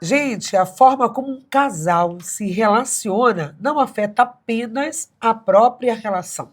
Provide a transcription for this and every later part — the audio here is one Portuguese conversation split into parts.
Gente, a forma como um casal se relaciona não afeta apenas a própria relação.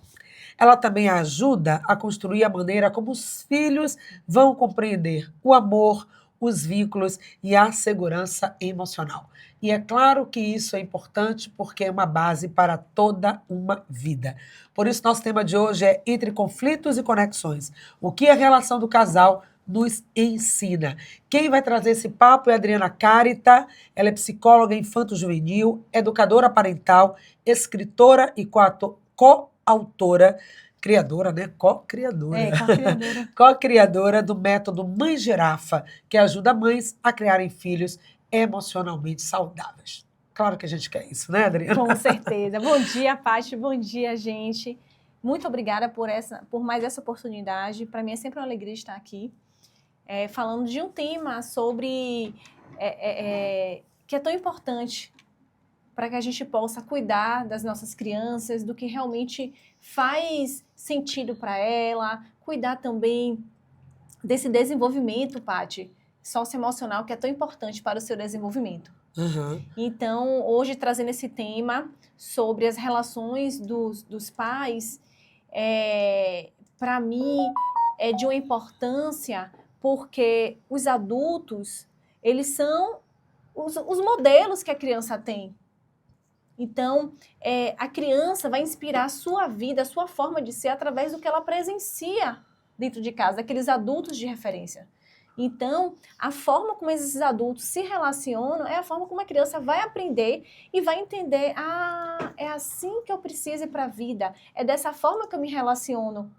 Ela também ajuda a construir a maneira como os filhos vão compreender o amor, os vínculos e a segurança emocional. E é claro que isso é importante porque é uma base para toda uma vida. Por isso, nosso tema de hoje é Entre Conflitos e Conexões. O que a relação do casal nos ensina? Quem vai trazer esse papo é a Adriana Carita. Ela é psicóloga infanto-juvenil, educadora parental, escritora e coautora, criadora, né? Co-criadora. Co-criadora. Co-criadora do método Mãe Girafa, que ajuda mães a criarem filhos emocionalmente saudáveis. Claro que a gente quer isso, né, Adriana? Com certeza. Bom dia, Paty. Bom dia, gente. Muito obrigada por mais essa oportunidade. Para mim é sempre uma alegria estar aqui, falando de um tema sobre que é tão importante para que a gente possa cuidar das nossas crianças, do que realmente faz sentido para ela, cuidar também desse desenvolvimento, Paty, socioemocional, que é tão importante para o seu desenvolvimento. Uhum. Então, hoje trazendo esse tema sobre as relações dos pais, para mim é de uma importância, porque os adultos, eles são os modelos que a criança tem. Então, a criança vai inspirar a sua vida, a sua forma de ser, através do que ela presencia dentro de casa, daqueles adultos de referência. Então, a forma como esses adultos se relacionam é a forma como a criança vai aprender e vai entender, é assim que eu preciso ir para a vida, é dessa forma que eu me relaciono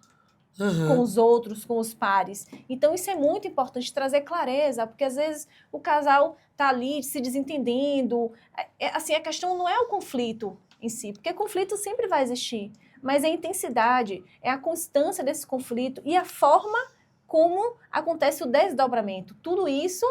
com os outros, com os pares. Então, isso é muito importante, trazer clareza, porque às vezes o casal está ali se desentendendo. Assim, a questão não é o conflito em si, porque conflito sempre vai existir, mas é a intensidade, é a constância desse conflito e a forma como acontece o desdobramento. Tudo isso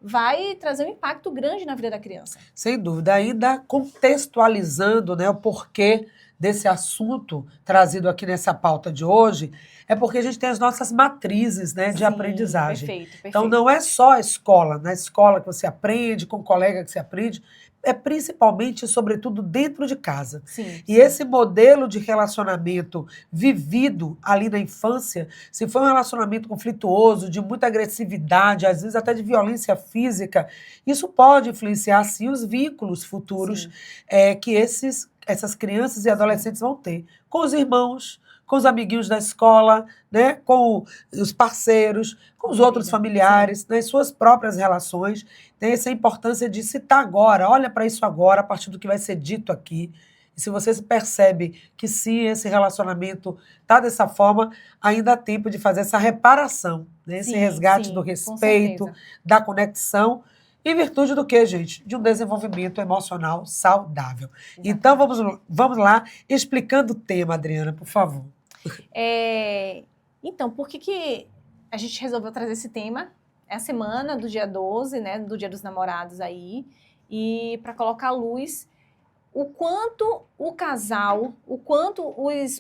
vai trazer um impacto grande na vida da criança. Sem dúvida, ainda contextualizando, né, o porquê desse assunto trazido aqui nessa pauta de hoje, é porque a gente tem as nossas matrizes, né, de aprendizagem. Perfeito. Então, não é só a escola, na escola que você aprende, com o colega que você aprende, é principalmente, sobretudo, dentro de casa. Sim. Esse modelo de relacionamento vivido ali na infância, se for um relacionamento conflituoso, de muita agressividade, às vezes até de violência física, isso pode influenciar, sim, os vínculos futuros que essas crianças e adolescentes vão ter com os irmãos, com os amiguinhos da escola, né, com os parceiros, com os outros familiares, nas suas próprias relações. Tem essa importância de citar agora, olha para isso agora, a partir do que vai ser dito aqui. E se você percebe que sim, esse relacionamento está dessa forma, ainda há tempo de fazer essa reparação, né, esse resgate do respeito, da conexão, em virtude do quê, gente? De um desenvolvimento emocional saudável. Exatamente. Então, vamos lá, explicando o tema, Adriana, por favor. Então, por que a gente resolveu trazer esse tema? É a semana do dia 12, né, do Dia dos Namorados aí, e para colocar à luz o quanto o casal, o quanto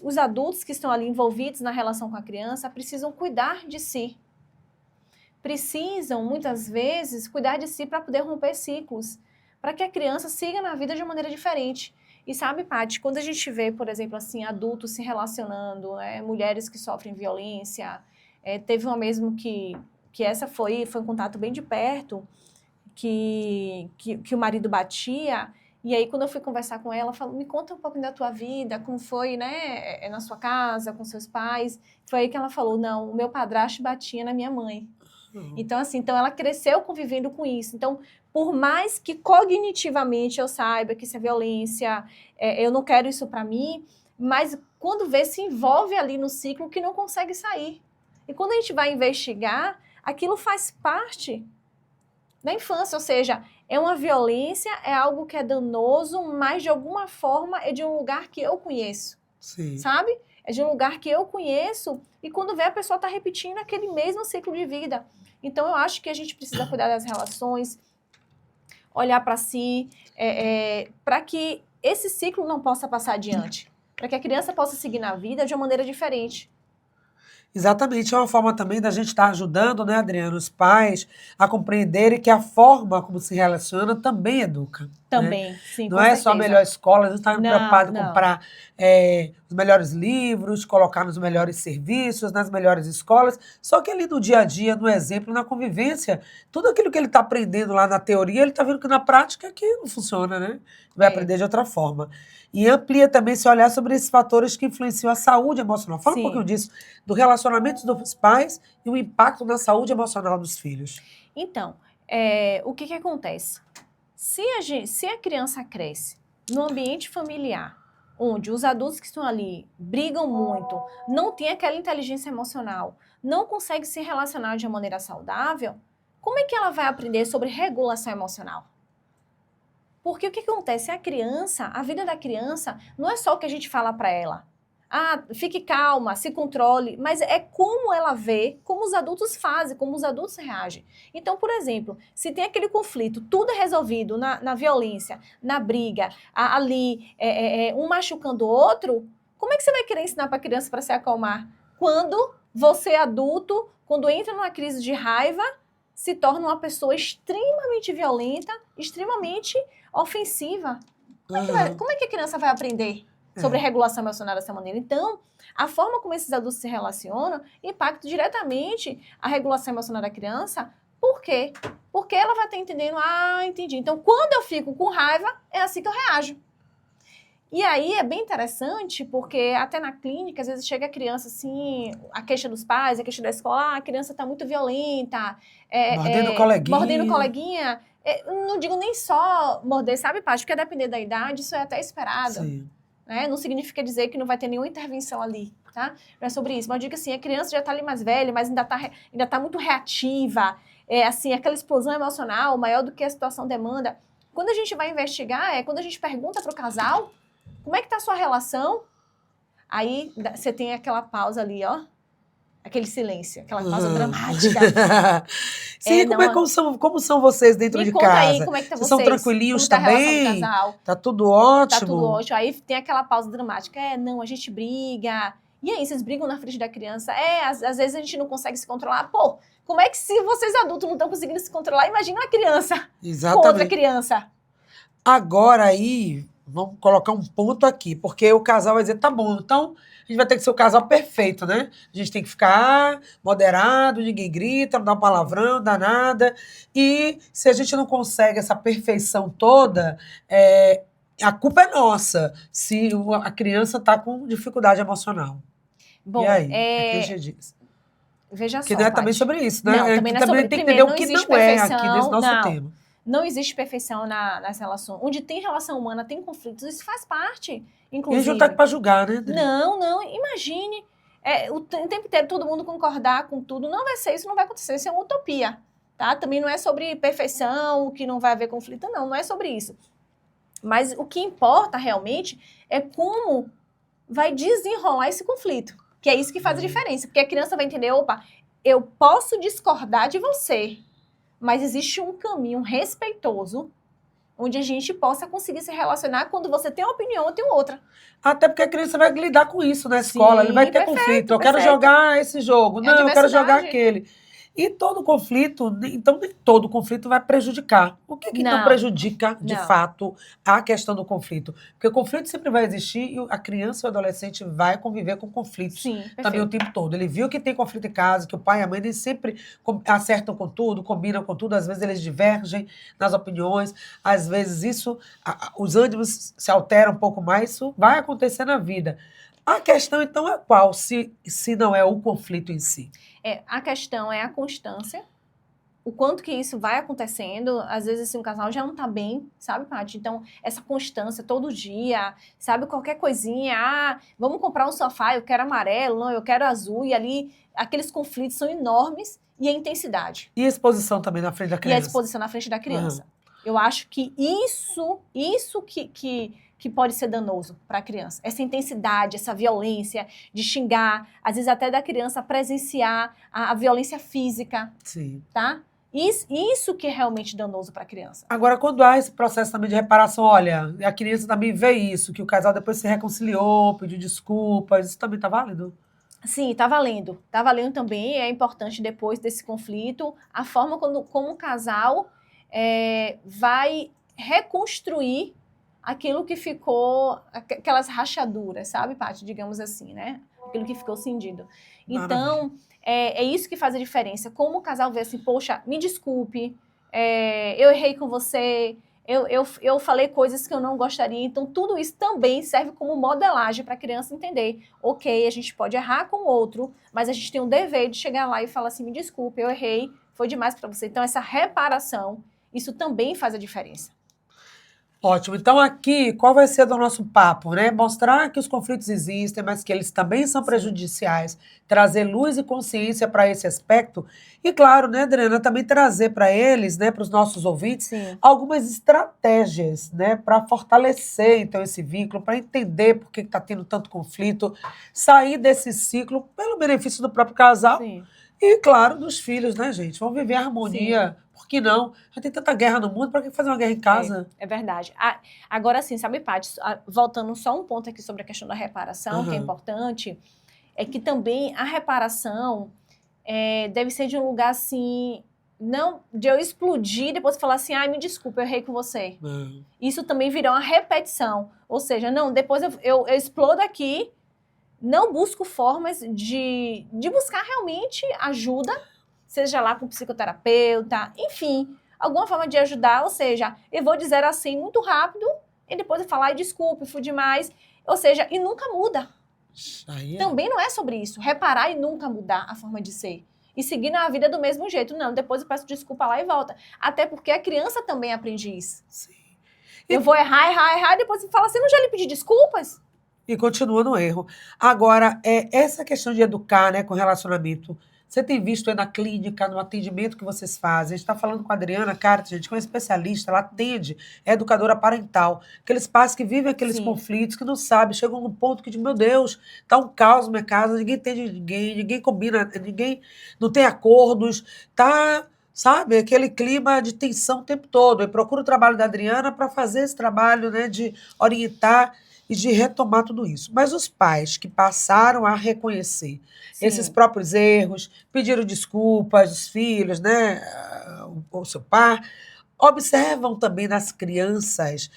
os adultos que estão ali envolvidos na relação com a criança precisam cuidar de si. Precisam, muitas vezes, cuidar de si para poder romper ciclos, para que a criança siga na vida de uma maneira diferente. E sabe, Paty, quando a gente vê, por exemplo, assim, adultos se relacionando, mulheres que sofrem violência, teve uma mesmo que essa foi um contato bem de perto, que o marido batia, e aí quando eu fui conversar com ela, falou, me conta um pouco da tua vida, como foi, né, na sua casa, com seus pais. Foi aí que ela falou, não, o meu padrasto batia na minha mãe. Então, assim, ela cresceu convivendo com isso. Então, por mais que cognitivamente eu saiba que isso é violência, eu não quero isso para mim, mas quando vê, se envolve ali no ciclo que não consegue sair. E quando a gente vai investigar, aquilo faz parte da infância, ou seja, é uma violência, é algo que é danoso, mas de alguma forma é de um lugar que eu conheço. Sim. Sabe? É de um lugar que eu conheço e quando vê a pessoa está repetindo aquele mesmo ciclo de vida. Então, eu acho que a gente precisa cuidar das relações, olhar para si, para que esse ciclo não possa passar adiante, para que a criança possa seguir na vida de uma maneira diferente. Exatamente, é uma forma também da gente estar ajudando, né, Adriana, os pais a compreenderem que a forma como se relaciona também educa, né? Também, sim, Não com é só a melhor certeza. escola, a gente está Não, preocupado em não. comprar os melhores livros, colocar nos melhores serviços, nas melhores escolas, só que ali no dia a dia, no exemplo, na convivência, tudo aquilo que ele está aprendendo lá na teoria, ele está vendo que na prática que não funciona, né? Vai É, aprender de outra forma. E amplia também esse olhar sobre esses fatores que influenciam a saúde emocional. Fala um pouquinho sim. disso, do relacionamento dos pais e o impacto na saúde emocional dos filhos. Então, o que que acontece? Se a criança cresce no ambiente familiar, onde os adultos que estão ali brigam muito, não tem aquela inteligência emocional, não consegue se relacionar de uma maneira saudável, como é que ela vai aprender sobre regulação emocional? Porque o que acontece? A criança, a vida da criança, não é só o que a gente fala para ela. Ah, fique calma, se controle, mas é como ela vê, como os adultos fazem, como os adultos reagem. Então, por exemplo, se tem aquele conflito, tudo é resolvido na violência, na briga, ali, um machucando o outro, como é que você vai querer ensinar para a criança para se acalmar? Quando você, adulto, quando entra numa crise de raiva, se torna uma pessoa extremamente violenta, extremamente ofensiva. Aham, Como é que a criança vai aprender sobre é. regulação emocional dessa maneira? Então, a forma como esses adultos se relacionam impacta diretamente a regulação emocional da criança. Por quê? Porque ela vai estar entendendo, entendi. Então, quando eu fico com raiva, é assim que eu reajo. E aí é bem interessante, porque até na clínica, às vezes chega a criança assim, a queixa dos pais, a queixa da escola, a criança está muito violenta, Mordendo o mordendo o coleguinha. coleguinha. Não digo nem só morder, sabe, Paty? Porque a depender da idade, isso é até esperado. Sim. Né? Não significa dizer que não vai ter nenhuma intervenção ali, tá? Não é sobre isso. Mas eu digo assim, a criança já está ali mais velha, mas ainda tá muito reativa, assim, aquela explosão emocional maior do que a situação demanda. Quando a gente vai investigar, quando a gente pergunta para o casal, como é que tá a sua relação? Aí você tem aquela pausa ali, ó. Aquele silêncio, aquela pausa Aham. dramática. Sim, Não, como são vocês dentro me de conta aí casa? como é que tá Vocês são vocês, como tranquilinhos tá a relação do também? casal. Tá tudo Tá tudo ótimo? ótimo. Aí tem aquela pausa dramática. Não, a gente briga. E aí, vocês brigam na frente da criança? Às vezes a gente não consegue se controlar. Pô, como é que se vocês adultos não estão conseguindo se controlar, imagina uma criança com outra Exatamente. criança. Agora aí, vamos colocar um ponto aqui, porque o casal vai dizer, tá bom, então a gente vai ter que ser o casal perfeito, né? A gente tem que ficar moderado, ninguém grita, não dá um palavrão, não dá nada. E se a gente não consegue essa perfeição toda, a culpa é nossa, se a criança está com dificuldade emocional. E Bom, aí? O que a gente diz? veja Que só, não é também Paty. sobre isso, né? Não, A também gente não é também sobre. tem que entender Primeiro, o não que existe não é aqui nesse perfeição. nosso Não. tema. Não existe perfeição nas relações. Onde tem relação humana, tem conflitos. Isso faz parte, E a gente não está aqui inclusive. para julgar, né, Adri? Não. Imagine o tempo inteiro todo mundo concordar com tudo. Não vai ser isso, não vai acontecer. Isso é uma utopia. Tá? Também não é sobre perfeição, que não vai haver conflito. Não é sobre isso. Mas o que importa realmente é como vai desenrolar esse conflito. Que é isso que faz a diferença. Porque a criança vai entender, opa, eu posso discordar de você, mas existe um caminho respeitoso onde a gente possa conseguir se relacionar quando você tem uma opinião, eu tenho outra. Até porque a criança vai lidar com isso na escola, ele vai Sim, ter conflito. Eu quero jogar esse jogo, É a não, eu quero jogar diversidade. aquele. E todo conflito, então nem todo conflito vai prejudicar. O que que então Não, prejudica, de não. fato, a questão do conflito? Porque o conflito sempre vai existir e a criança e o adolescente vai conviver com conflitos Sim, também o perfeito. tempo todo. Ele viu que tem conflito em casa, que o pai e a mãe nem sempre acertam com tudo, combinam com tudo, às vezes eles divergem nas opiniões, às vezes os ânimos se alteram um pouco mais, isso vai acontecer na vida. A questão, então, é qual, se não é o conflito em si? A questão é a constância, o quanto que isso vai acontecendo. Às vezes, assim, um casal já não tá bem, sabe, Paty? Então, essa constância todo dia, sabe, qualquer coisinha, vamos comprar um sofá, eu quero amarelo, não, eu quero azul, e ali, aqueles conflitos são enormes, e a intensidade. E a exposição também na frente da E a criança? disposição na frente da criança. Eu acho que isso que pode ser danoso para a criança. Essa intensidade, essa violência de xingar, às vezes até da criança presenciar a violência física, Sim. tá? Isso que é realmente danoso para a criança. Agora, quando há esse processo também de reparação, olha, a criança também vê isso, que o casal depois se reconciliou, pediu desculpas, isso também tá válido? Sim, tá valendo. Tá valendo também. É importante depois desse conflito, a forma como o casal vai reconstruir aquilo que ficou, aquelas rachaduras, sabe, Paty? Digamos assim, né? Aquilo que ficou cindido. Maravilha. Então, é isso que faz a diferença. Como o casal vê assim, poxa, me desculpe, eu errei com você, eu falei coisas que eu não gostaria. Então, tudo isso também serve como modelagem para a criança entender. Ok, a gente pode errar com o outro, mas a gente tem um dever de chegar lá e falar assim, me desculpe, eu errei, foi demais para você. Então, essa reparação, isso também faz a diferença. Ótimo. Então, aqui, qual vai ser do nosso papo, né? Mostrar que os conflitos existem, mas que eles também são Sim, prejudiciais. Trazer luz e consciência para esse aspecto. E, claro, né, Adriana, também trazer para eles, né, para os nossos ouvintes, sim, algumas estratégias, né, para fortalecer, então, esse vínculo, para entender por que está tendo tanto conflito, sair desse ciclo pelo benefício do próprio casal sim. e, claro, dos filhos, né, gente? Vamos viver a Sim, harmonia. Por que não? Já tem tanta guerra no mundo, para que fazer uma guerra em é, casa? é verdade. Agora sim, sabe, Paty, voltando só um ponto aqui sobre a questão da reparação, que é Aham. importante, é que também a reparação deve ser de um lugar assim, não de eu explodir e depois falar assim, ai, me desculpa, eu errei com você. Não. Isso também virá uma repetição. Ou seja, não, depois eu explodo aqui, não busco formas de buscar realmente ajuda, seja lá com psicoterapeuta, enfim, alguma forma de ajudar, ou seja, eu vou dizer assim muito rápido e depois eu falar, ai, desculpe, fui demais, ou seja, e nunca muda. Aí é. Também não é sobre isso, reparar e nunca mudar a forma de ser. E seguir na vida do mesmo jeito. Não, depois eu peço desculpa lá e volta. Até porque a criança também aprende isso. Sim. Eu E, vou errar, errar, errar, e depois você fala assim, não já lhe pedi desculpas? e continua no erro. Agora, essa questão de educar, né, com relacionamento, você tem visto aí na clínica, no atendimento que vocês fazem? A gente está falando com a Adriana Carter, gente, que é uma especialista, ela atende, é educadora parental. Aqueles pais que vivem aqueles Sim, conflitos, que não sabem, chegam num ponto que, meu Deus, tá um caos na minha casa, ninguém entende ninguém, ninguém combina, ninguém não tem acordos, tá. Sabe, aquele clima de tensão o tempo todo. Eu procuro o trabalho da Adriana para fazer esse trabalho, né, de orientar e de retomar tudo isso. Mas os pais que passaram a reconhecer esses sim, próprios erros, pediram desculpas, os filhos, né, o seu pai, observam também nas crianças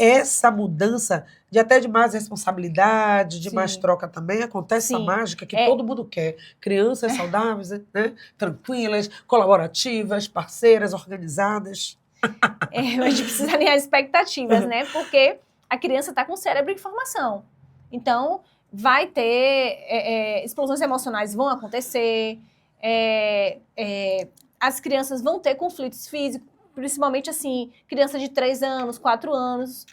essa mudança de até de mais responsabilidade, de mais sim, troca também. Acontece essa sim. mágica que É, todo mundo quer. Crianças saudáveis, né, tranquilas, colaborativas, parceiras, organizadas. a gente precisa alinhar expectativas, né? Porque a criança está com o cérebro em formação. Então, vai ter explosões emocionais vão acontecer, as crianças vão ter conflitos físicos, principalmente assim, criança de 3 anos, 4 anos.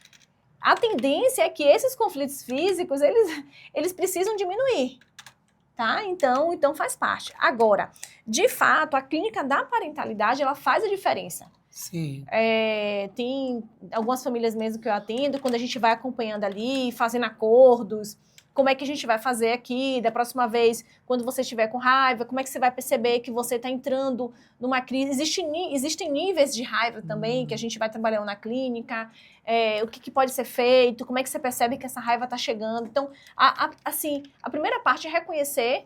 A tendência é que esses conflitos físicos, eles precisam diminuir, tá? Então faz parte. Agora, de fato, a clínica da parentalidade, ela faz a diferença. Sim. Tem algumas famílias mesmo que eu atendo, quando a gente vai acompanhando ali, fazendo acordos, como é que a gente vai fazer aqui, da próxima vez, quando você estiver com raiva, como é que você vai perceber que você está entrando numa crise. Existem níveis de raiva também, que a gente vai trabalhando na clínica, o que pode ser feito, como é que você percebe que essa raiva está chegando. Então, assim, a primeira parte é reconhecer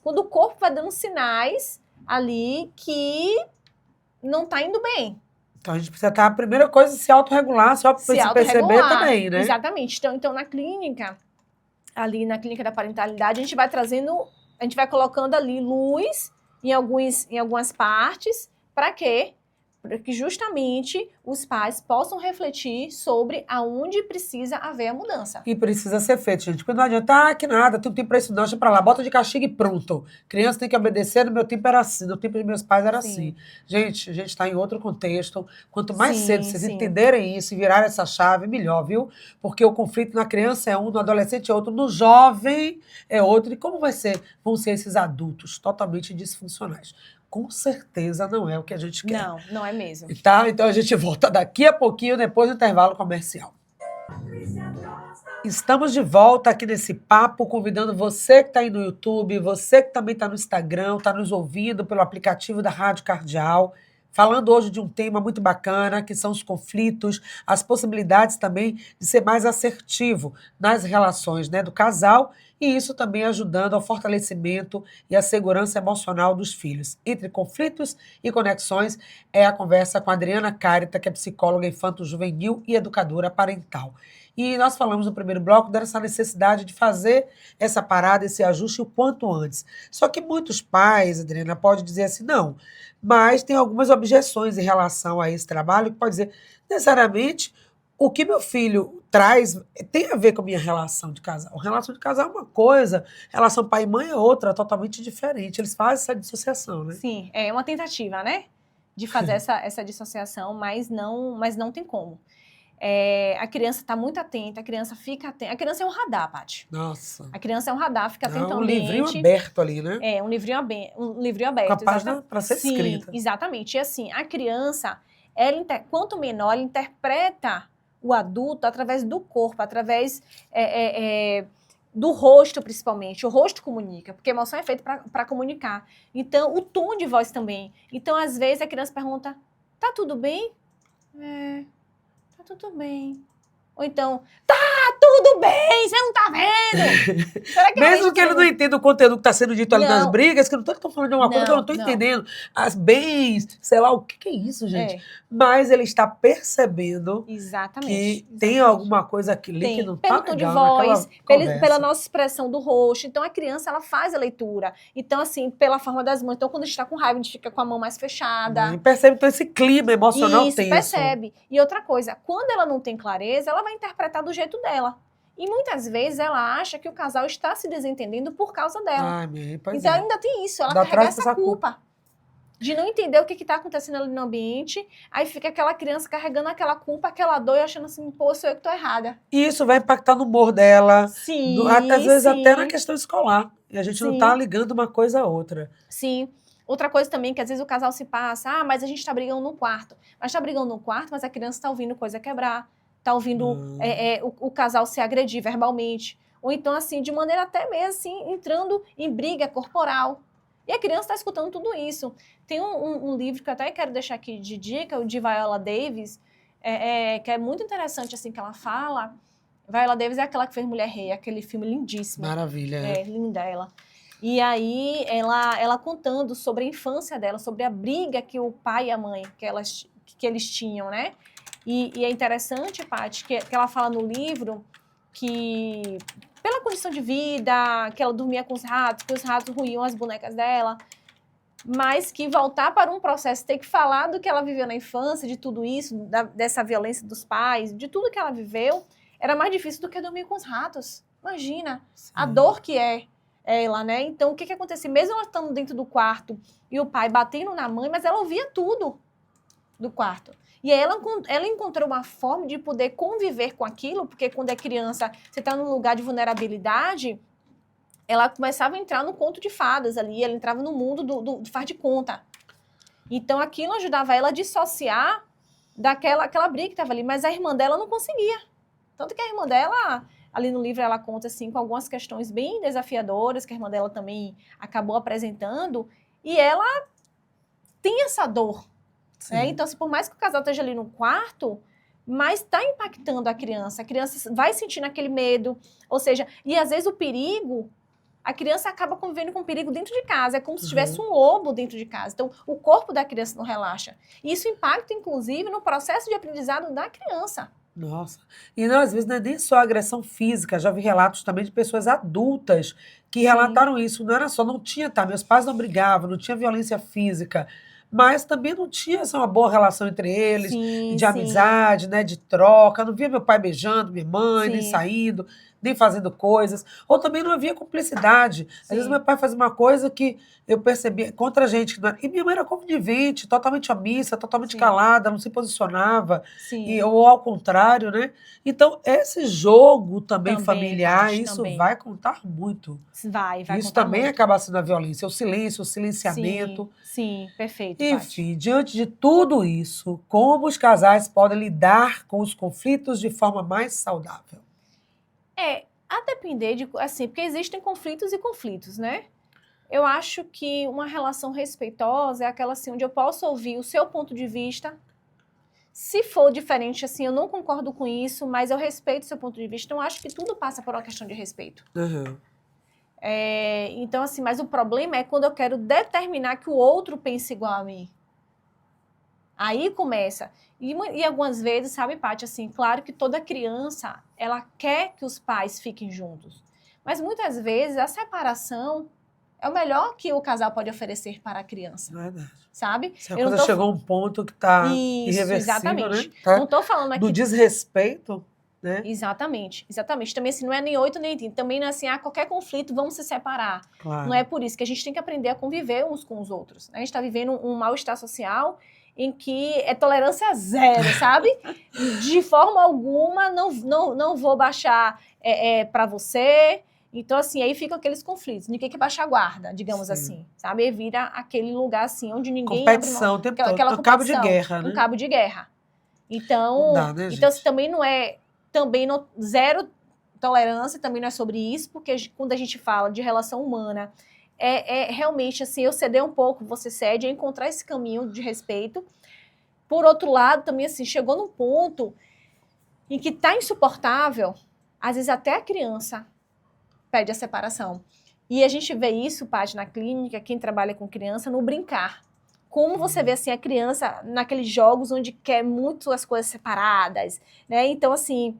quando o corpo vai dando sinais ali que não está indo bem. Então a gente precisa estar, a primeira coisa, se autorregular, só para Se se perceber autorregular. também, né? Exatamente. Então, na clínica, ali na clínica da parentalidade, a gente vai trazendo, a gente vai colocando ali luz em algumas partes, para quê? Para que justamente os pais possam refletir sobre aonde precisa haver a mudança. E precisa ser feito, gente. Porque não adianta, que nada, tu não tem pra isso não, deixa pra lá, bota de castigo e pronto. Criança tem que obedecer, no meu tempo era assim, no tempo dos meus pais era assim. Sim, Gente, a gente está em outro contexto. Quanto mais cedo sim, vocês sim. entenderem isso e virarem essa chave, melhor, viu? Porque o conflito na criança é um, no adolescente é outro, no jovem é outro. E como vai ser? Vão ser esses adultos totalmente disfuncionais. Com certeza não é o que a gente quer. Não, não é mesmo. Tá? Então a gente volta daqui a pouquinho, depois do intervalo comercial. Estamos de volta aqui nesse papo, convidando você que está aí no YouTube, você que também está no Instagram, está nos ouvindo pelo aplicativo da Rádio Cardeal, falando hoje de um tema muito bacana, que são os conflitos, as possibilidades também de ser mais assertivo nas relações, né, do casal e isso também ajudando ao fortalecimento e à segurança emocional dos filhos. Entre conflitos e conexões é a conversa com a Adriana Carita, que é psicóloga infanto-juvenil e educadora parental. E nós falamos no primeiro bloco dessa necessidade de fazer essa parada, esse ajuste o quanto antes. Só que muitos pais, Adriana, podem dizer assim, não, mas tem algumas objeções em relação a esse trabalho, que pode dizer, necessariamente, o que meu filho traz tem a ver com a minha relação de casal. A relação de casal é uma coisa, relação pai e mãe é outra, totalmente diferente. Eles fazem essa dissociação, né? Sim, é uma tentativa, né? De fazer essa dissociação, mas não tem como. A criança está muito atenta, a criança fica atenta. A criança é um radar, Paty. Nossa. A criança é um radar, fica atenta ao Um livrinho ambiente. aberto ali, né? Um livrinho aberto. Com a página para ser escrita. Sim, exatamente. E assim, a criança, quanto menor, ela interpreta o adulto através do corpo, através do rosto, principalmente. O rosto comunica, porque a emoção é feita para comunicar. Então, o tom de voz também. Então, às vezes, a criança pergunta, tá tudo bem? Tá tudo bem. Ou então, tá tudo bem, você não tá vendo? Será que mesmo que ele não entenda o conteúdo que está sendo dito ali nas brigas, que eu não estou falando de uma coisa que eu não estou entendendo. As bens, sei lá, o que é isso, gente? Mas ele está percebendo que tem alguma coisa aqui que não está legal. Pelo tom de voz, pela nossa expressão do rosto. Então, a criança, ela faz a leitura. Então, assim, pela forma das mãos. Então, quando a gente está com raiva, a gente fica com a mão mais fechada. E percebe, então, esse clima emocional tenso. Isso, percebe. E outra coisa, quando ela não tem clareza, ela vai interpretar do jeito dela. E muitas vezes ela acha que o casal está se desentendendo por causa dela. Então ainda tem isso, ela carrega essa culpa de não entender o que está acontecendo ali no ambiente. Aí fica aquela criança carregando aquela culpa, aquela dor e achando assim, pô, sou eu que estou errada. E isso vai impactar no humor dela. Sim, às vezes até na questão escolar. E a gente não está ligando uma coisa a outra. Sim. Outra coisa também, que às vezes o casal se passa, mas a gente está brigando no quarto. Mas está brigando no quarto, mas a criança está ouvindo coisa quebrar. Tá ouvindo o casal se agredir verbalmente. Ou então, assim, de maneira até mesmo, assim, entrando em briga corporal. E a criança está escutando tudo isso. Tem um livro que eu até quero deixar aqui de dica, o de Viola Davis, que é muito interessante, assim, que ela fala. Viola Davis é aquela que fez Mulher Rei, aquele filme lindíssimo. Maravilha. Linda ela. E aí, ela contando sobre a infância dela, sobre a briga que o pai e a mãe, que eles tinham, né? E é interessante, Paty, que ela fala no livro que, pela condição de vida, que ela dormia com os ratos, que os ratos ruíam as bonecas dela, mas que voltar para um processo, ter que falar do que ela viveu na infância, de tudo isso, dessa violência dos pais, de tudo que ela viveu, era mais difícil do que dormir com os ratos. Imagina a dor que é ela, né? Então, o que aconteceu? Mesmo ela estando dentro do quarto e o pai batendo na mãe, mas ela ouvia tudo do quarto. E aí ela encontrou uma forma de poder conviver com aquilo, porque quando é criança, você está num lugar de vulnerabilidade, ela começava a entrar no conto de fadas ali, ela entrava no mundo do faz de conta. Então aquilo ajudava ela a dissociar daquela briga que estava ali, mas a irmã dela não conseguia. Tanto que a irmã dela, ali no livro, ela conta assim, com algumas questões bem desafiadoras, que a irmã dela também acabou apresentando, e ela tem essa dor. Então, assim, por mais que o casal esteja ali no quarto, mas está impactando a criança vai sentindo aquele medo, ou seja, e às vezes o perigo, a criança acaba convivendo com o perigo dentro de casa, é como se tivesse um lobo dentro de casa, então o corpo da criança não relaxa, e isso impacta inclusive no processo de aprendizado da criança. Nossa, e não, às vezes não é nem só agressão física, já vi relatos também de pessoas adultas que relataram isso, não era só, não tinha, meus pais não brigavam, não tinha violência física, mas também não tinha uma boa relação entre eles, de amizade, né, de troca. Não via meu pai beijando minha mãe, nem saindo, nem fazendo coisas. Ou também não havia cumplicidade. Às vezes meu pai fazia uma coisa que eu percebia contra a gente. Que não era, e minha mãe era conivente, totalmente omissa, totalmente calada, não se posicionava. Ou ao contrário, né? Então, esse jogo também familiar, isso vai contar muito. Vai isso também acaba sendo a violência, o silêncio, o silenciamento. Sim, perfeito. Enfim, diante de tudo isso, como os casais podem lidar com os conflitos de forma mais saudável? A depender de, assim, porque existem conflitos e conflitos, né? Eu acho que uma relação respeitosa é aquela assim, onde eu posso ouvir o seu ponto de vista. Se for diferente, assim, eu não concordo com isso, mas eu respeito o seu ponto de vista. Então, eu acho que tudo passa por uma questão de respeito. Então, assim, mas o problema é quando eu quero determinar que o outro pense igual a mim. Aí começa. E algumas vezes, sabe, Paty, assim, claro que toda criança, ela quer que os pais fiquem juntos. Mas muitas vezes a separação é o melhor que o casal pode oferecer para a criança. Verdade. Sabe? Se a coisa chegou a um ponto que está irreversível, exatamente. né? Tá não estou falando aqui... do desrespeito, né? Exatamente. Também assim, não é nem 8 nem 30. Também não é assim, qualquer conflito, vamos se separar. Claro. Não é por isso que a gente tem que aprender a conviver uns com os outros. Né? A gente está vivendo um mal-estar social em que é tolerância zero, sabe? De forma alguma, não vou baixar para você. Então, assim, aí ficam aqueles conflitos. Ninguém quer baixar a guarda, digamos assim, sabe? E vira aquele lugar, assim, onde ninguém... Competição o tempo todo. Aquela Um cabo de guerra, né? Um cabo de guerra. Então, dá, né, então também não é... Também não, zero tolerância, também não é sobre isso, porque quando a gente fala de relação humana, realmente, assim, eu ceder um pouco, você cede, é encontrar esse caminho de respeito. Por outro lado, também, assim, chegou num ponto em que tá insuportável, às vezes até a criança pede a separação. E a gente vê isso, Paty, na clínica, quem trabalha com criança, no brincar. Como você vê, assim, a criança naqueles jogos onde quer muito as coisas separadas, né? Então, assim,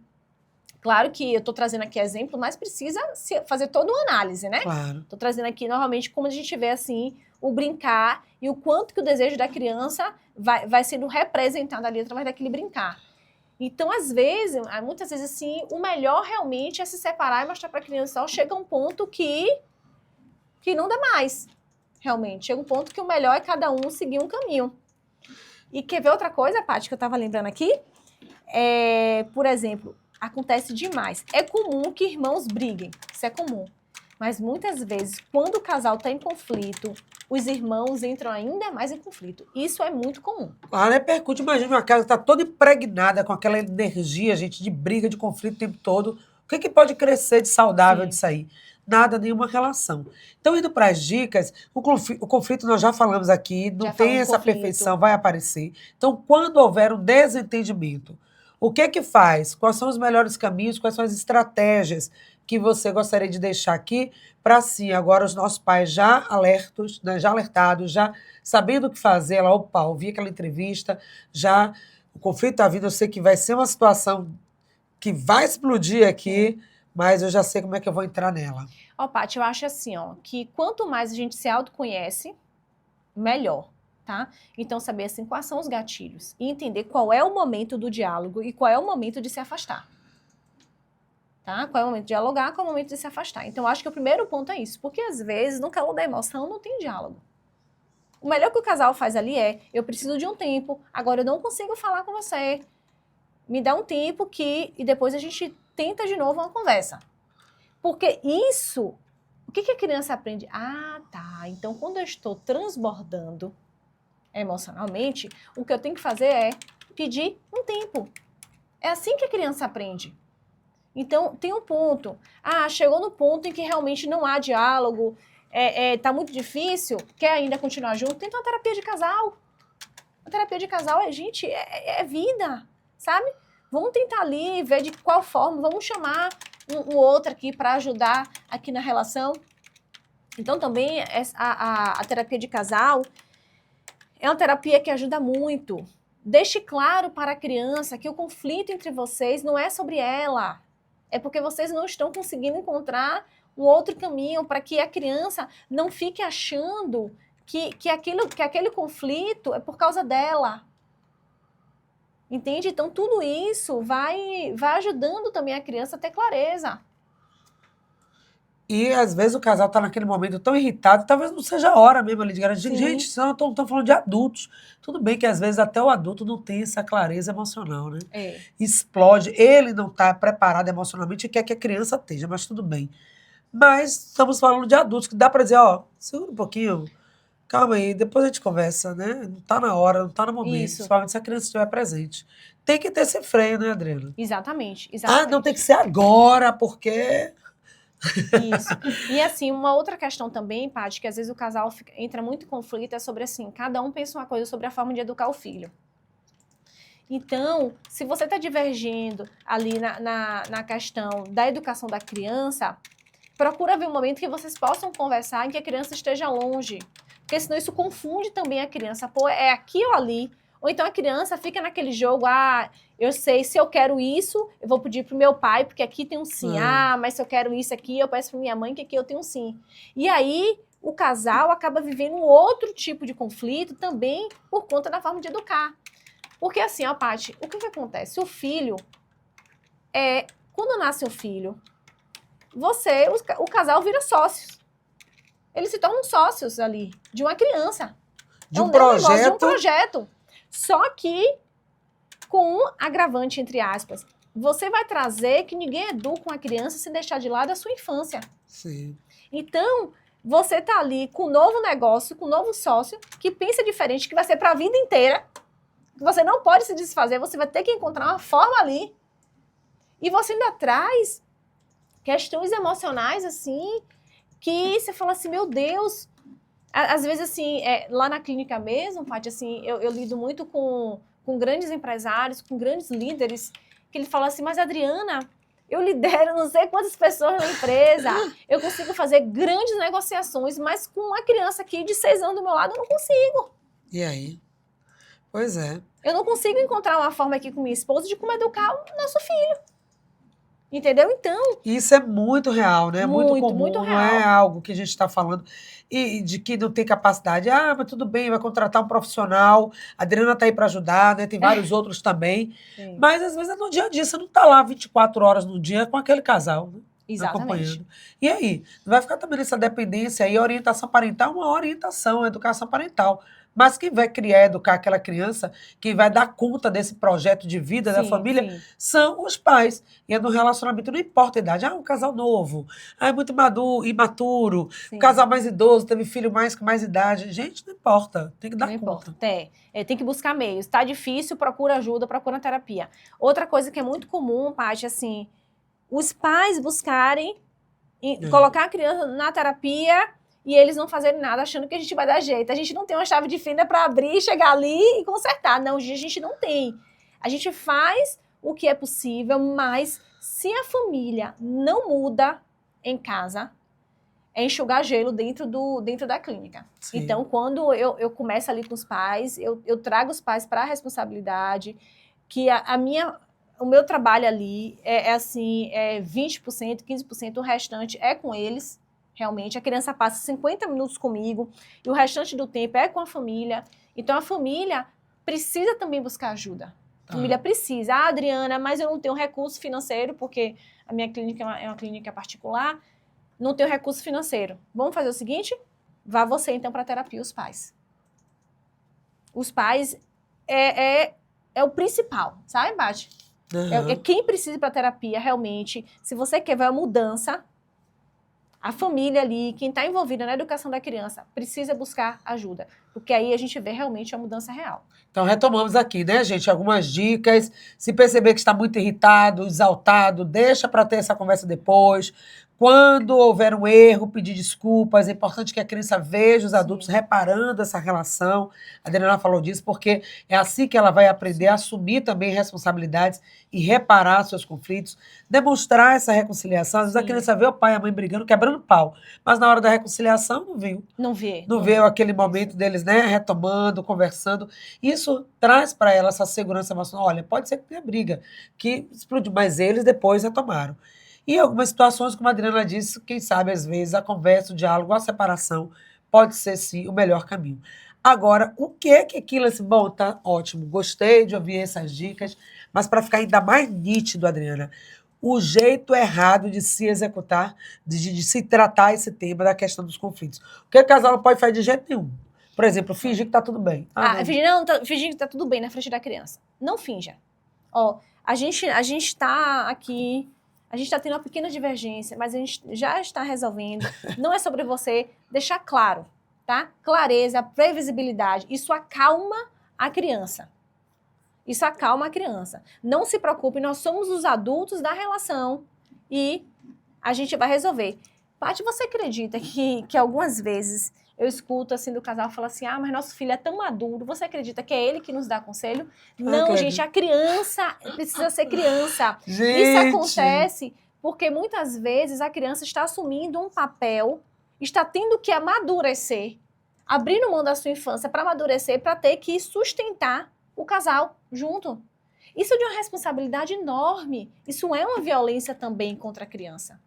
claro que eu estou trazendo aqui exemplo, mas precisa fazer toda uma análise, né? Claro. Estou trazendo aqui, normalmente, como a gente vê, assim, o brincar e o quanto que o desejo da criança vai sendo representado ali através daquele brincar. Então, às vezes, muitas vezes, assim, o melhor realmente é se separar e mostrar para a criança, chega um ponto que não dá mais, realmente. Chega um ponto que o melhor é cada um seguir um caminho. E quer ver outra coisa, Paty, que eu estava lembrando aqui? Por exemplo, acontece demais. É comum que irmãos briguem, isso é comum. Mas muitas vezes, quando o casal está em conflito, os irmãos entram ainda mais em conflito. Isso é muito comum. Lá repercute, imagina uma casa que está toda impregnada com aquela energia, gente, de briga, de conflito o tempo todo. O que pode crescer de saudável disso aí? Nada, nenhuma relação. Então, indo para as dicas, o conflito nós já falamos aqui, não tem essa perfeição, vai aparecer. Então, quando houver um desentendimento, o que faz? Quais são os melhores caminhos? Quais são as estratégias que você gostaria de deixar aqui para, assim, agora os nossos pais já alertos, né, já alertados, já sabendo o que fazer, ela, opa, ouvi aquela entrevista, já o conflito está vindo, eu sei que vai ser uma situação que vai explodir aqui, mas eu já sei como é que eu vou entrar nela. Paty, eu acho assim, que quanto mais a gente se autoconhece, melhor. Tá? Então, saber assim, quais são os gatilhos e entender qual é o momento do diálogo e qual é o momento de se afastar. Tá? Qual é o momento de dialogar, qual é o momento de se afastar. Então, acho que o primeiro ponto é isso, porque às vezes, no calor da emoção, não tem diálogo. O melhor que o casal faz ali eu preciso de um tempo, agora eu não consigo falar com você. Me dá um tempo e depois a gente tenta de novo uma conversa. Porque isso, o que a criança aprende? Tá, então quando eu estou transbordando emocionalmente, o que eu tenho que fazer é pedir um tempo. É assim que a criança aprende. Então, tem um ponto. Chegou no ponto em que realmente não há diálogo, tá muito difícil, quer ainda continuar junto, tenta uma terapia de casal. A terapia de casal gente, é vida, sabe? Vamos tentar ali, ver de qual forma, vamos chamar um outro aqui para ajudar aqui na relação. Então, também, a terapia de casal é uma terapia que ajuda muito. Deixe claro para a criança que o conflito entre vocês não é sobre ela. É porque vocês não estão conseguindo encontrar um outro caminho para que a criança não fique achando que aquele conflito é por causa dela. Entende? Então, tudo isso vai ajudando também a criança a ter clareza. E, às vezes, o casal está naquele momento tão irritado, talvez não seja a hora mesmo ali de garantir. Gente, senão estão falando de adultos. Tudo bem que, às vezes, até o adulto não tem essa clareza emocional, né? Explode. Ele não está preparado emocionalmente e quer que a criança esteja, mas tudo bem. Mas estamos falando de adultos, que dá para dizer, segura um pouquinho, calma aí, depois a gente conversa, né? Não está na hora, não está no momento, principalmente se a criança estiver presente. Tem que ter esse freio, né, Adriana? Exatamente. Não tem que ser agora, porque... Isso. E assim, uma outra questão também, Paty, que às vezes o casal entra muito em conflito, é sobre assim, cada um pensa uma coisa sobre a forma de educar o filho. Então, se você está divergindo ali na questão da educação da criança, procura ver um momento que vocês possam conversar em que a criança esteja longe. Porque senão isso confunde também a criança. Pô, é aqui ou ali? Ou então a criança fica naquele jogo, eu sei, se eu quero isso, eu vou pedir pro meu pai, porque aqui tem um sim. Mas se eu quero isso aqui, eu peço pra minha mãe, que aqui eu tenho um sim. E aí, o casal acaba vivendo um outro tipo de conflito também por conta da forma de educar. Porque assim, ó, Paty, o que acontece? O filho, quando nasce um filho, o casal vira sócios. Eles se tornam sócios ali, de uma criança. De um projeto. De um projeto. Só que com um agravante, entre aspas. Você vai trazer que ninguém educa uma criança sem deixar de lado a sua infância. Sim. Então, você tá ali com um novo negócio, com um novo sócio, que pensa diferente, que vai ser para a vida inteira. Que você não pode se desfazer, você vai ter que encontrar uma forma ali. E você ainda traz questões emocionais, assim, que você fala assim, meu Deus. Às vezes, assim, lá na clínica mesmo, Paty, assim, eu lido muito com grandes empresários, com grandes líderes, que ele fala assim, mas Adriana, eu lidero não sei quantas pessoas na empresa, eu consigo fazer grandes negociações, mas com uma criança aqui de 6 anos do meu lado, eu não consigo. E aí? Pois é. Eu não consigo encontrar uma forma aqui com minha esposa de como educar o nosso filho. Entendeu? Então... Isso é muito real, né? Muito comum, muito não real. é algo que a gente está falando. E de que não tem capacidade. Mas tudo bem, vai contratar um profissional. A Adriana está aí para ajudar, né? Tem vários outros também. Sim. Mas, às vezes, é no dia a dia. Você não está lá 24 horas no dia com aquele casal, né? Exatamente. Acompanhando. E aí? Não vai ficar também nessa dependência aí. A orientação parental é uma orientação, educação parental. Mas quem vai criar, educar aquela criança, quem vai dar conta desse projeto de vida da família, são os pais. E é no relacionamento, não importa a idade. Um casal novo, é muito maduro, imaturo, um casal mais idoso, teve filho com mais idade. Gente, não importa, tem que dar conta. Tem que buscar meios. Tá difícil, procura ajuda, procura terapia. Outra coisa que é muito comum, Paty, assim, os pais buscarem colocar a criança na terapia e eles não fazerem nada achando que a gente vai dar jeito. A gente não tem uma chave de fenda para abrir, chegar ali e consertar. Não, a gente não tem. A gente faz o que é possível, mas se a família não muda em casa, é enxugar gelo dentro da clínica. Sim. Então, quando eu começo ali com os pais, eu trago os pais para a responsabilidade, que o meu trabalho ali é 20%, 15%, o restante é com eles. Realmente, a criança passa 50 minutos comigo e o restante do tempo é com a família. Então, a família precisa também buscar ajuda. A família precisa. Adriana, mas eu não tenho recurso financeiro, porque a minha clínica é uma clínica particular, não tenho recurso financeiro. Vamos fazer o seguinte? Vá você, então, para a terapia, os pais. Os pais é o principal, sabe, Paty? É quem precisa ir para a terapia, realmente. Se você quer ver a mudança... A família ali, quem está envolvida na educação da criança, precisa buscar ajuda. Porque aí a gente vê realmente a mudança real. Então, retomamos aqui, né, gente? Algumas dicas. Se perceber que está muito irritado, exaltado, deixa para ter essa conversa depois. Quando houver um erro, pedir desculpas. É importante que a criança veja os adultos reparando essa relação. A Adriana falou disso, porque é assim que ela vai aprender a assumir também responsabilidades e reparar seus conflitos, demonstrar essa reconciliação. Às vezes a criança vê o pai e a mãe brigando, quebrando pau, mas na hora da reconciliação não viu. Não vê. Não vê aquele momento deles, né, retomando, conversando. Isso traz para ela essa segurança emocional. Olha, pode ser que tenha briga, que explodiu, mas eles depois retomaram. E algumas situações, como a Adriana disse, quem sabe, às vezes, a conversa, o diálogo, a separação pode ser, sim, o melhor caminho. Agora, o que é que aquilo assim, bom, tá ótimo, gostei de ouvir essas dicas, mas para ficar ainda mais nítido, Adriana, o jeito errado de se executar, de se tratar esse tema da questão dos conflitos. O que o casal não pode fazer de jeito nenhum? Por exemplo, fingir que tá tudo bem. Fingir que tá tudo bem na frente da criança. Não finja. Ó, a gente tá aqui... A gente está tendo uma pequena divergência, mas a gente já está resolvendo. Não é sobre você. Deixar claro, tá? Clareza, previsibilidade. Isso acalma a criança. Isso acalma a criança. Não se preocupe, nós somos os adultos da relação e a gente vai resolver. Paty, você acredita que algumas vezes eu escuto assim do casal falar assim, mas nosso filho é tão maduro, você acredita que é ele que nos dá conselho? Não, gente, a criança precisa ser criança. Gente. Isso acontece Porque muitas vezes a criança está assumindo um papel, está tendo que amadurecer, abrindo mão da sua infância para amadurecer, para ter que sustentar o casal junto. Isso é de uma responsabilidade enorme. Isso é uma violência também contra a criança.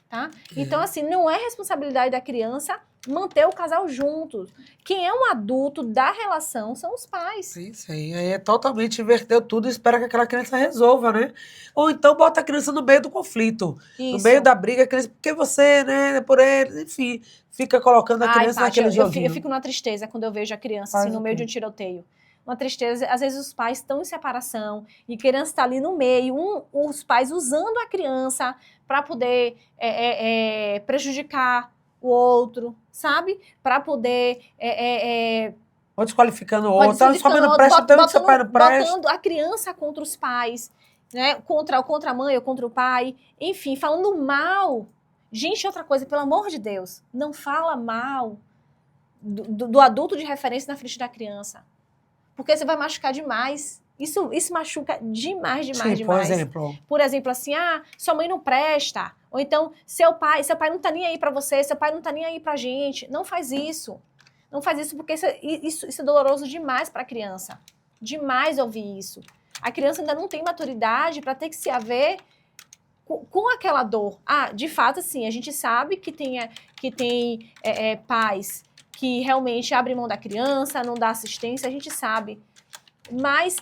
Tá? Então, assim, não é responsabilidade da criança manter o casal juntos. Quem é um adulto da relação são os pais. Isso aí é totalmente inverteu tudo e espera que aquela criança resolva, né? Ou então bota a criança no meio do conflito, no Isso. meio da briga, a criança, porque você, né, por ele, enfim, fica colocando a criança Paty, naquele joguinho. eu fico numa tristeza quando eu vejo a criança assim, no meio de um tiroteio. Uma tristeza, às vezes os pais estão em separação e a criança está ali no meio, os pais usando a criança para poder prejudicar o outro, sabe? Para poder... Ou desqualificando o outro, sua mãe não presta, então seu pai não presta. Botando a criança contra os pais, né? Contra a mãe ou contra o pai, enfim, falando mal. Gente, outra coisa, pelo amor de Deus, não fala mal do adulto de referência na frente da criança. Porque você vai machucar demais. Isso machuca demais. Por exemplo, assim, sua mãe não presta. Ou então, seu pai não tá nem aí pra você, seu pai não tá nem aí pra gente. Não faz isso. Não faz isso porque isso é doloroso demais pra criança. Demais ouvir isso. A criança ainda não tem maturidade pra ter que se haver com aquela dor. De fato, assim, a gente sabe que tem pais que realmente abrem mão da criança, não dá assistência, a gente sabe. Mas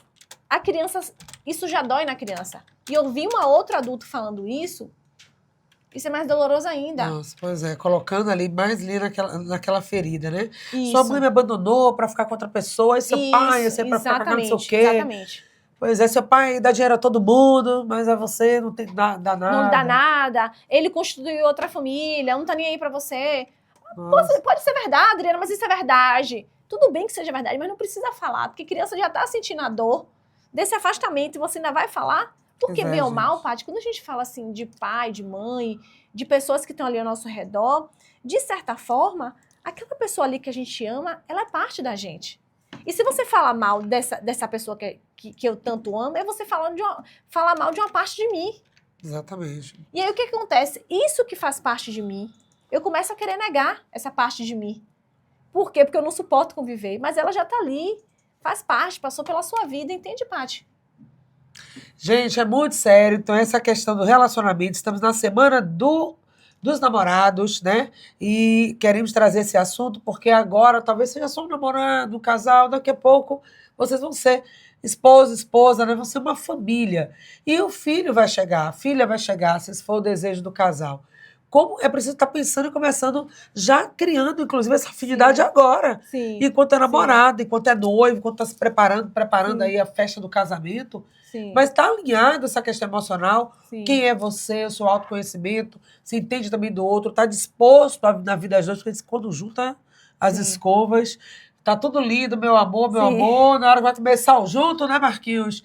a criança, isso já dói na criança. E ouvir um outro adulto falando isso é mais doloroso ainda. Nossa, pois é, colocando ali mais ali naquela ferida, né? Isso. Sua mãe me abandonou pra ficar com outra pessoa, e seu pai, eu sei pra ficar com não sei o quê. Exatamente. Pois é, seu pai dá dinheiro a todo mundo, mas a você não tem dá nada. Não dá nada. Ele constituiu outra família, não tá nem aí pra você. Pode ser verdade, Adriana, mas isso é verdade. Tudo bem que seja verdade, mas não precisa falar, porque a criança já tá sentindo a dor desse afastamento e você ainda vai falar? Porque, bem ou mal, Paty, quando a gente fala assim de pai, de mãe, de pessoas que estão ali ao nosso redor, de certa forma, aquela pessoa ali que a gente ama, ela é parte da gente. E se você falar mal dessa pessoa que eu tanto amo, é você falar mal de uma parte de mim. Exatamente. E aí o que acontece? Isso que faz parte de mim, eu começo a querer negar essa parte de mim. Por quê? Porque eu não suporto conviver. Mas ela já tá ali, faz parte, passou pela sua vida, entende, Paty? Gente, é muito sério. Então, essa questão do relacionamento, estamos na semana dos namorados, né? E queremos trazer esse assunto porque agora, talvez seja só um namorado, um casal, daqui a pouco vocês vão ser esposo, esposa, né? Vão ser uma família. E o filho vai chegar, a filha vai chegar, se esse for o desejo do casal. Como é preciso estar pensando e começando, já criando, inclusive, essa afinidade agora. Sim. Enquanto é namorado, enquanto é noivo, enquanto está se preparando aí a festa do casamento. Sim. Mas está alinhado essa questão emocional. Sim. Quem é você, o seu autoconhecimento, se entende também do outro, está disposto na vida das duas, porque quando junta as escovas, tá tudo lindo, meu amor, na hora que vai comer sal junto, né, Marquinhos?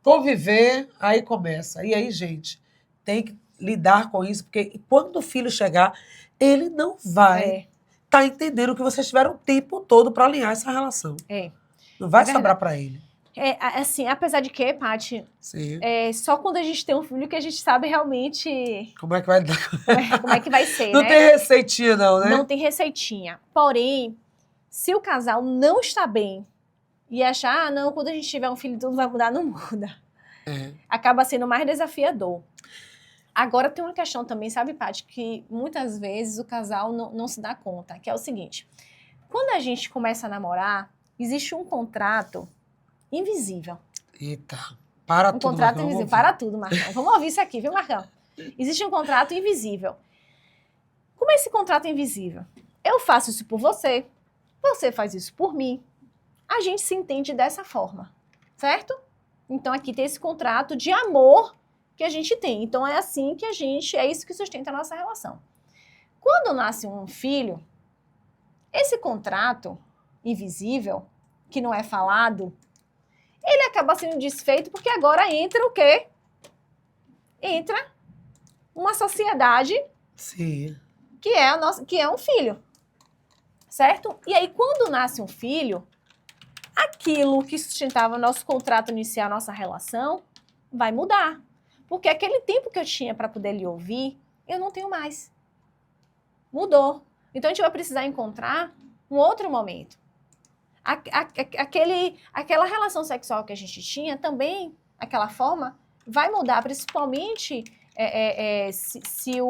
Conviver, aí começa. E aí, gente, tem que lidar com isso, porque quando o filho chegar, ele não vai estar entendendo que vocês tiveram o tempo todo para alinhar essa relação. Não vai sobrar para ele. Assim, apesar de que, Paty, só quando a gente tem um filho que a gente sabe realmente como é que vai dar. Como é que vai ser, não né? Tem receitinha, não, né? Não tem receitinha. Porém, se o casal não está bem e achar, não, quando a gente tiver um filho tudo vai mudar, não muda. Acaba sendo mais desafiador. Agora tem uma questão também, sabe, Paty, que muitas vezes o casal não se dá conta, que é o seguinte: quando a gente começa a namorar, existe um contrato invisível. Eita, para tudo, contrato Marcão, invisível, para tudo, Marcão. Vamos ouvir isso aqui, viu, Marcão? Existe um contrato invisível. Como é esse contrato invisível? Eu faço isso por você, você faz isso por mim. A gente se entende dessa forma, certo? Então aqui tem esse contrato de amor que a gente tem. Então é assim que é isso que sustenta a nossa relação. Quando nasce um filho, esse contrato invisível, que não é falado, ele acaba sendo desfeito porque agora entra o quê? Entra uma sociedade que é um filho, certo? E aí quando nasce um filho, aquilo que sustentava o nosso contrato inicial, a nossa relação, vai mudar. Porque aquele tempo que eu tinha para poder lhe ouvir, eu não tenho mais. Mudou. Então, a gente vai precisar encontrar um outro momento. Aquela relação sexual que a gente tinha também, aquela forma, vai mudar, principalmente se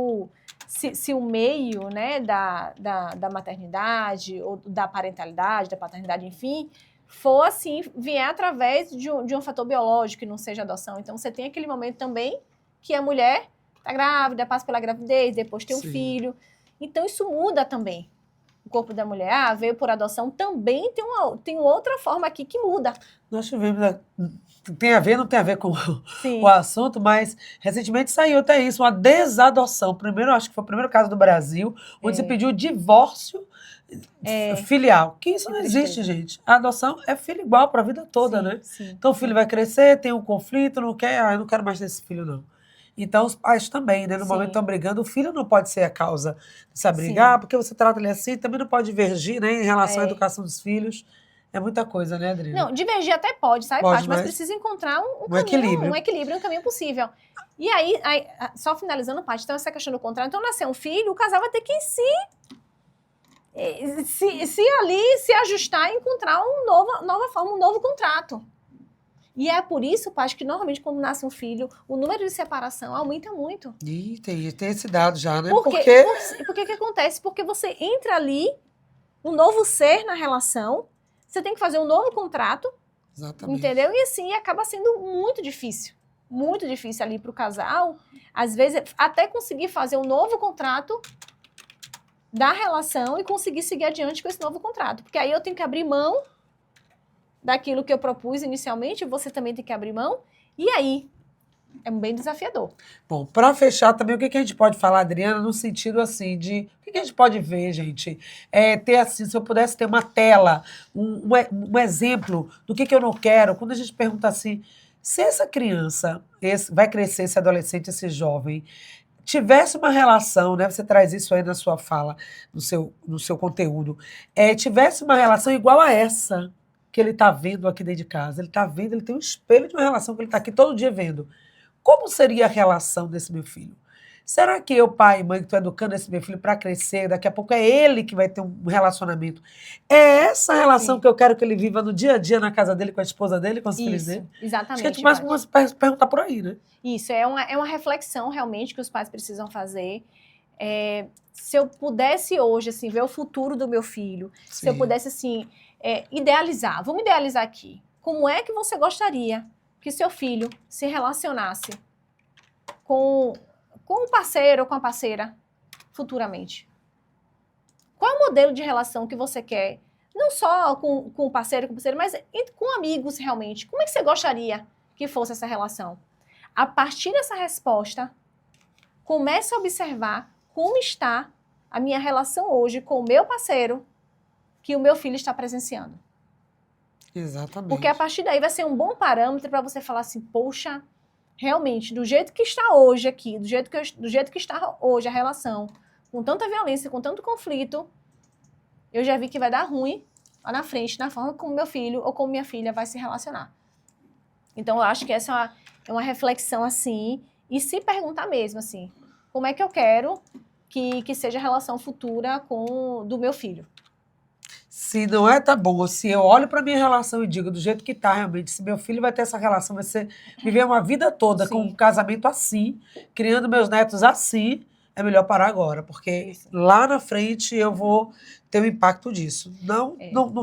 o meio, né, da maternidade, ou da parentalidade, da paternidade, enfim, for assim, vier através de um fator biológico que não seja adoção. Então, você tem aquele momento também que a mulher está grávida, passa pela gravidez, depois tem um filho. Então, isso muda também. O corpo da mulher, veio por adoção, também tem outra forma aqui que muda. Nós tivemos, tem a ver, não tem a ver com o assunto, mas recentemente saiu até isso, uma desadoção. Primeiro, acho que foi o primeiro caso do Brasil, onde se pediu divórcio filial. Que isso não existe, gente. A adoção é filho igual para a vida toda, né? Então o filho vai crescer, tem um conflito, não quer, eu não quero mais ter esse filho, não. Então, os pais também, né? No momento estão brigando, o filho não pode ser a causa dessa briga, porque você trata ele assim, também não pode divergir, né? Em relação à educação dos filhos. É muita coisa, né, Adriana? Não, divergir até pode, sabe, Paty? Mas precisa encontrar um equilíbrio. Um equilíbrio, um caminho possível. E aí só finalizando, Paty, então essa questão do contrato, então nascer um filho, o casal vai ter que se ajustar e encontrar uma nova forma, um novo contrato. E é por isso, Paty, que normalmente quando nasce um filho, o número de separação aumenta muito. E tem esse dado já, né? Por que que acontece? Porque você entra ali, um novo ser na relação, você tem que fazer um novo contrato. Exatamente. Entendeu? E assim, acaba sendo muito difícil ali para o casal, às vezes até conseguir fazer um novo contrato da relação e conseguir seguir adiante com esse novo contrato. Porque aí eu tenho que abrir mão daquilo que eu propus inicialmente, você também tem que abrir mão, e aí é bem desafiador. Bom, para fechar também, o que a gente pode falar, Adriana, no sentido assim de... O que a gente pode ver, gente? Ter assim, se eu pudesse ter uma tela, um exemplo do que eu não quero, quando a gente pergunta assim, se essa criança, vai crescer, esse adolescente, esse jovem, tivesse uma relação, né? Você traz isso aí na sua fala, no seu conteúdo, tivesse uma relação igual a essa que ele está vendo aqui dentro de casa. Ele está vendo, ele tem um espelho de uma relação que ele está aqui todo dia vendo. Como seria a relação desse meu filho? Será que eu, pai e mãe, que estou educando esse meu filho para crescer, daqui a pouco é ele que vai ter um relacionamento? É essa relação que eu quero que ele viva no dia a dia na casa dele, com a esposa dele, com os filhos dele? Exatamente. Acho que a gente mais pode perguntar por aí, né? Isso, é uma reflexão realmente que os pais precisam fazer. Se eu pudesse hoje, assim, ver o futuro do meu filho, se eu pudesse, assim, idealizar, vamos idealizar aqui. Como é que você gostaria que seu filho se relacionasse com um parceiro ou com a parceira futuramente? Qual é o modelo de relação que você quer? Não só com o parceiro, mas com amigos realmente. Como é que você gostaria que fosse essa relação? A partir dessa resposta, comece a observar como está a minha relação hoje com o meu parceiro que o meu filho está presenciando. Exatamente. Porque a partir daí vai ser um bom parâmetro para você falar assim, poxa, realmente, do jeito que está hoje aqui, do jeito que está hoje a relação, com tanta violência, com tanto conflito, eu já vi que vai dar ruim lá na frente, na forma como meu filho ou como minha filha vai se relacionar. Então, eu acho que essa é uma reflexão assim, e se perguntar mesmo assim, como é que eu quero que seja a relação futura do meu filho? Se não tá bom, se eu olho para minha relação e digo do jeito que tá realmente, se meu filho vai ter essa relação, vai ser viver uma vida toda com um casamento assim, criando meus netos assim, é melhor parar agora, porque lá na frente eu vou ter um impacto disso. Não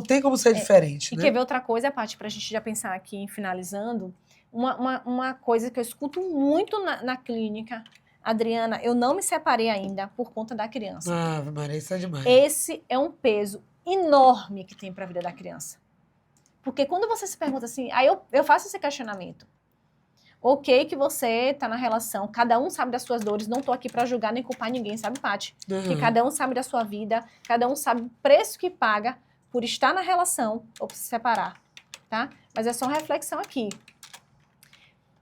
tem como ser diferente. E né? quer ver outra coisa, Paty, para a gente já pensar aqui, finalizando, uma coisa que eu escuto muito na clínica, Adriana, eu não me separei ainda por conta da criança. Ah, Maria, isso é demais. Esse é um peso enorme que tem para a vida da criança. Porque quando você se pergunta assim, aí eu faço esse questionamento. Ok que você está na relação, cada um sabe das suas dores, não estou aqui para julgar nem culpar ninguém, sabe, Paty? Que cada um sabe da sua vida, cada um sabe o preço que paga por estar na relação ou por se separar, tá? Mas é só uma reflexão aqui.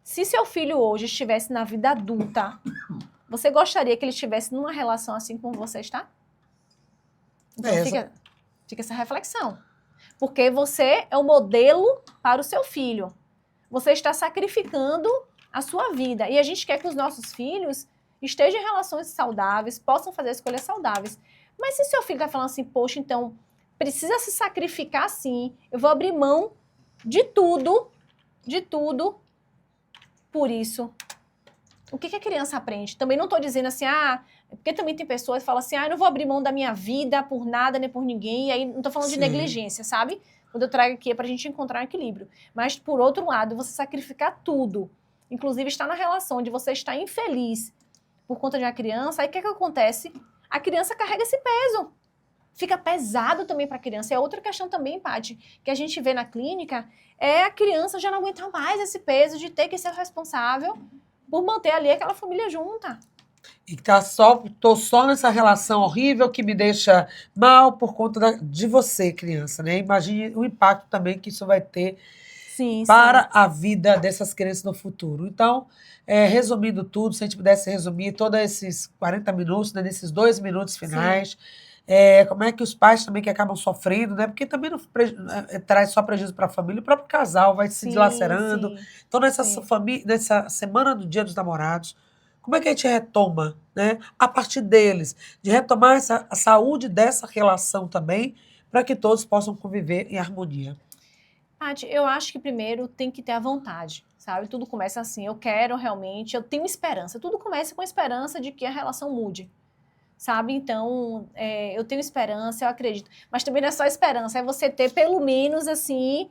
Se seu filho hoje estivesse na vida adulta, você gostaria que ele estivesse numa relação assim como você está? Então fica essa reflexão. Porque você é o modelo para o seu filho. Você está sacrificando a sua vida. E a gente quer que os nossos filhos estejam em relações saudáveis, possam fazer escolhas saudáveis. Mas se seu filho está falando assim, poxa, então precisa se sacrificar sim, eu vou abrir mão de tudo por isso. O que a criança aprende? Também não estou dizendo assim, porque também tem pessoas que falam assim, eu não vou abrir mão da minha vida por nada nem por ninguém, e aí não estou falando de negligência, sabe? Quando eu trago aqui é para a gente encontrar um equilíbrio. Mas, por outro lado, você sacrificar tudo, inclusive estar na relação onde você está infeliz por conta de uma criança, aí o que acontece? A criança carrega esse peso. Fica pesado também para a criança. É outra questão também, Paty, que a gente vê na clínica, é a criança já não aguentar mais esse peso de ter que ser responsável por manter ali aquela família junta. E tô só nessa relação horrível que me deixa mal por conta de você, criança, né? Imagine o impacto também que isso vai ter para a vida dessas crianças no futuro. Então, resumindo tudo, se a gente pudesse resumir todos esses 40 minutos, né, nesses 2 minutos finais, como é que os pais também que acabam sofrendo, né? Porque também não traz só prejuízo para a família, o próprio casal vai se dilacerando. Então, nessa semana do Dia dos Namorados, como é que a gente retoma, né? A partir deles, de retomar a saúde dessa relação também, para que todos possam conviver em harmonia? Paty, eu acho que primeiro tem que ter a vontade, sabe? Tudo começa assim, eu quero realmente, eu tenho esperança. Tudo começa com a esperança de que a relação mude, sabe? Então, eu tenho esperança, eu acredito. Mas também não é só esperança, é você ter pelo menos, assim,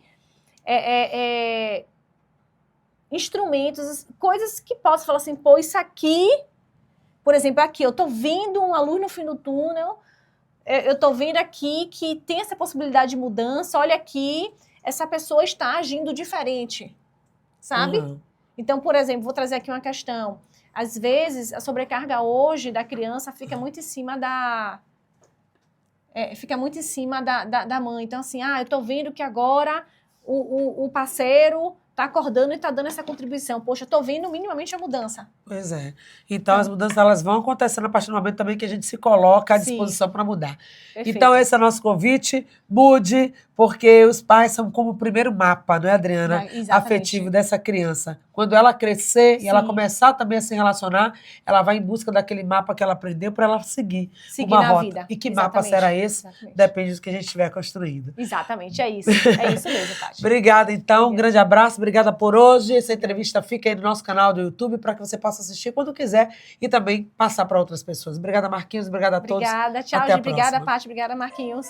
instrumentos, coisas que possa falar assim, pô, isso aqui, por exemplo, aqui, eu tô vendo uma luz no fim do túnel, eu tô vendo aqui que tem essa possibilidade de mudança, olha aqui, essa pessoa está agindo diferente, sabe? Uhum. Então, por exemplo, vou trazer aqui uma questão. Às vezes, a sobrecarga hoje da criança fica muito em cima da mãe. Então, assim, eu tô vendo que agora o parceiro tá acordando e tá dando essa contribuição. Poxa, eu tô vendo minimamente a mudança. Pois é. Então, as mudanças elas vão acontecendo a partir do momento também que a gente se coloca à disposição para mudar. Perfeito. Então, esse é o nosso convite. Mude, porque os pais são como o primeiro mapa, não é, Adriana? Afetivo dessa criança. Quando ela crescer e ela começar também a se relacionar, ela vai em busca daquele mapa que ela aprendeu para ela seguir uma rota. Vida. E que mapa será esse? Depende do que a gente estiver construindo. Exatamente, é isso. É isso mesmo, Paty. Obrigada, então. Um grande abraço. Obrigada por hoje. Essa entrevista fica aí no nosso canal do YouTube para que você possa assistir quando quiser e também passar para outras pessoas. Obrigada, Marquinhos. Obrigada a todos. Obrigada. Tchau, Até a obrigada, próxima. Paty. Obrigada, Marquinhos.